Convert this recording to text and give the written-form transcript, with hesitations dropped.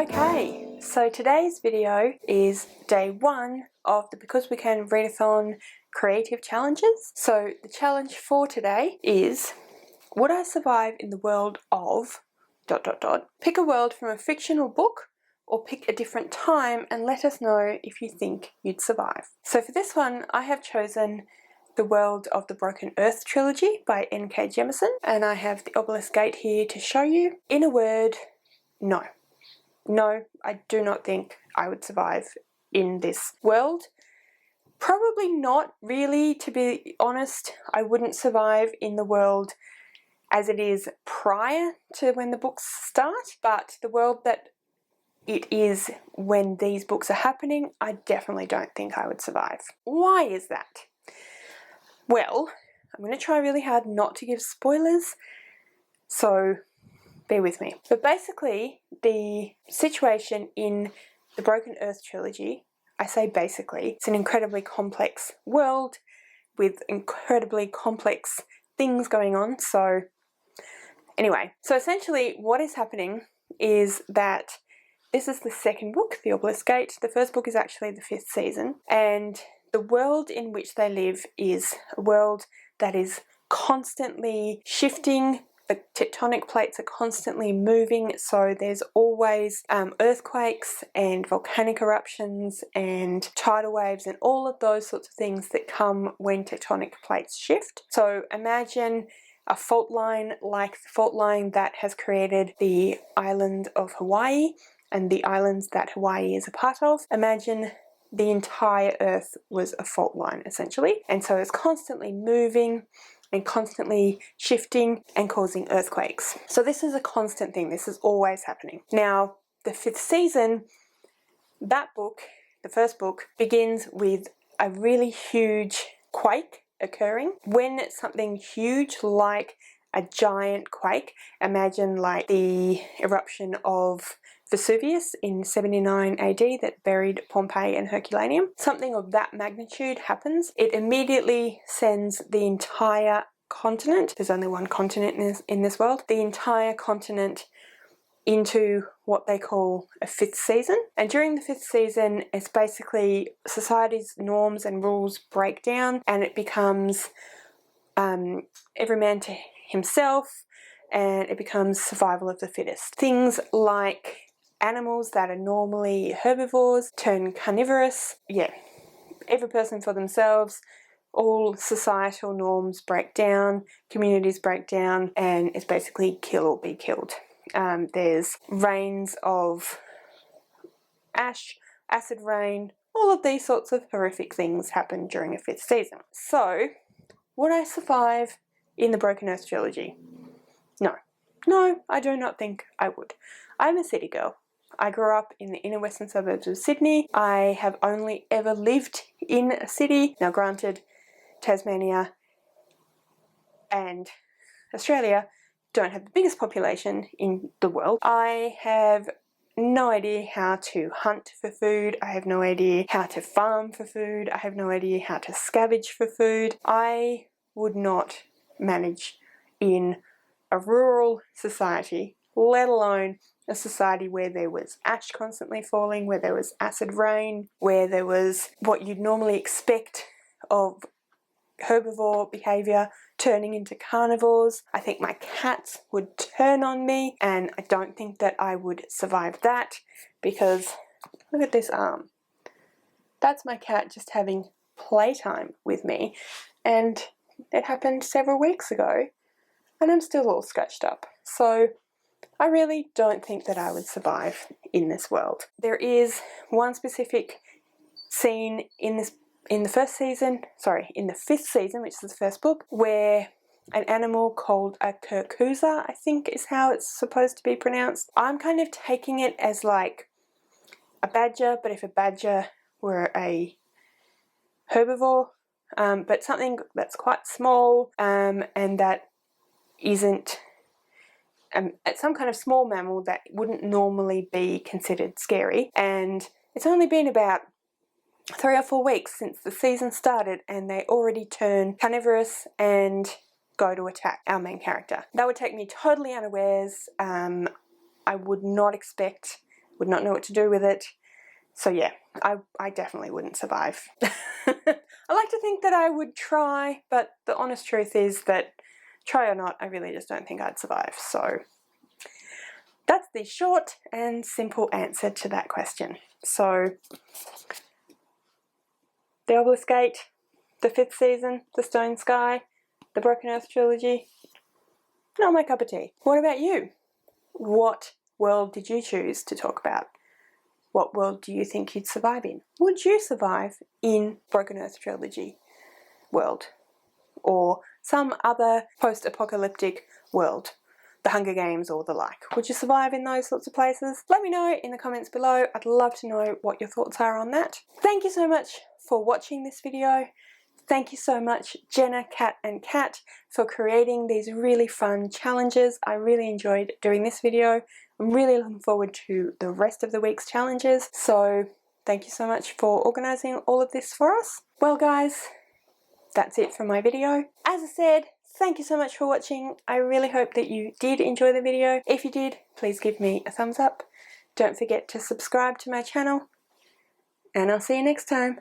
Okay, so today's video is day 1 of the Because We Can Readathon creative challenges. So the challenge for today is, would I survive in the world of ... Pick a world from a fictional book or pick a different time and let us know if you think you'd survive. So for this one I have chosen the world of the Broken Earth trilogy by N.K. Jemisin, and I have the Obelisk Gate here to show you. In a word, no. No, I do not think I would survive in this world. Probably not really, to be honest. I wouldn't survive in the world as it is prior to when the books start, but the world that it is when these books are happening, I definitely don't think I would survive. Why is that? Well, I'm going to try really hard not to give spoilers, so bear with me. But basically, the situation in the Broken Earth trilogy, I say basically, it's an incredibly complex world with incredibly complex things going on. So anyway, so essentially what is happening is that this is the second book, The Obelisk Gate. The first book is actually the 5th season, and the world in which they live is a world that is constantly shifting. The tectonic plates are constantly moving, so there's always earthquakes and volcanic eruptions and tidal waves and all of those sorts of things that come when tectonic plates shift. So imagine a fault line like the fault line that has created the island of Hawaii and the islands that Hawaii is a part of. Imagine the entire Earth was a fault line, essentially, and so it's constantly moving and constantly shifting and causing earthquakes. So this is a constant thing, this is always happening. Now, the 5th season, that book, the first book, begins with a really huge quake occurring. When something huge like a giant quake, imagine like the eruption of Vesuvius in 79 AD that buried Pompeii and Herculaneum. Something of that magnitude happens. It immediately sends the entire continent, there's only one continent in this world, the entire continent into what they call a 5th season. And during the 5th season, it's basically society's norms and rules break down and it becomes every man to himself, and it becomes survival of the fittest. Things like animals that are normally herbivores turn carnivorous. Yeah, every person for themselves. All societal norms break down, communities break down, and it's basically kill or be killed. There's rains of ash, acid rain, all of these sorts of horrific things happen during a 5th season. So, would I survive in the Broken Earth trilogy? No. No, I do not think I would. I'm a city girl. I grew up in the inner western suburbs of Sydney. I have only ever lived in a city. Now granted, Tasmania and Australia don't have the biggest population in the world. I have no idea how to hunt for food. I have no idea how to farm for food. I have no idea how to scavenge for food. I would not manage in a rural society, let alone a society where there was ash constantly falling, where there was acid rain, where there was what you'd normally expect of herbivore behaviour turning into carnivores. I think my cats would turn on me, and I don't think that I would survive that, because look at this arm. That's my cat just having playtime with me, and it happened several weeks ago and I'm still all scratched up. So I really don't think that I would survive in this world. There is one specific scene in the 5th season, which is the first book, where an animal called a curcousa, I think is how it's supposed to be pronounced. I'm kind of taking it as like a badger, but if a badger were a herbivore, but something that's quite small and that isn't some kind of small mammal that wouldn't normally be considered scary. And it's only been about 3 or 4 weeks since the season started and they already turn carnivorous and go to attack our main character. That would take me totally unawares. I would not expect would not know what to do with it. So yeah, I definitely wouldn't survive. I like to think that I would try, but the honest truth is that try or not, I really just don't think I'd survive. So that's the short and simple answer to that question. So the Obelisk Gate, the 5th season, the Stone Sky, the Broken Earth trilogy, not my cup of tea. What about you? What world did you choose to talk about? What world do you think you'd survive in? Would you survive in Broken Earth trilogy world? Or some other post-apocalyptic world? The Hunger Games or the like. Would you survive in those sorts of places? Let me know in the comments below. I'd love to know what your thoughts are on that. Thank you so much for watching this video. Thank you so much, Jenna, Kat and Kat, for creating these really fun challenges. I really enjoyed doing this video. I'm really looking forward to the rest of the week's challenges. So thank you so much for organising all of this for us. Well guys, that's it for my video. As I said, thank you so much for watching. I really hope that you did enjoy the video. If you did, please give me a thumbs up. Don't forget to subscribe to my channel, and I'll see you next time.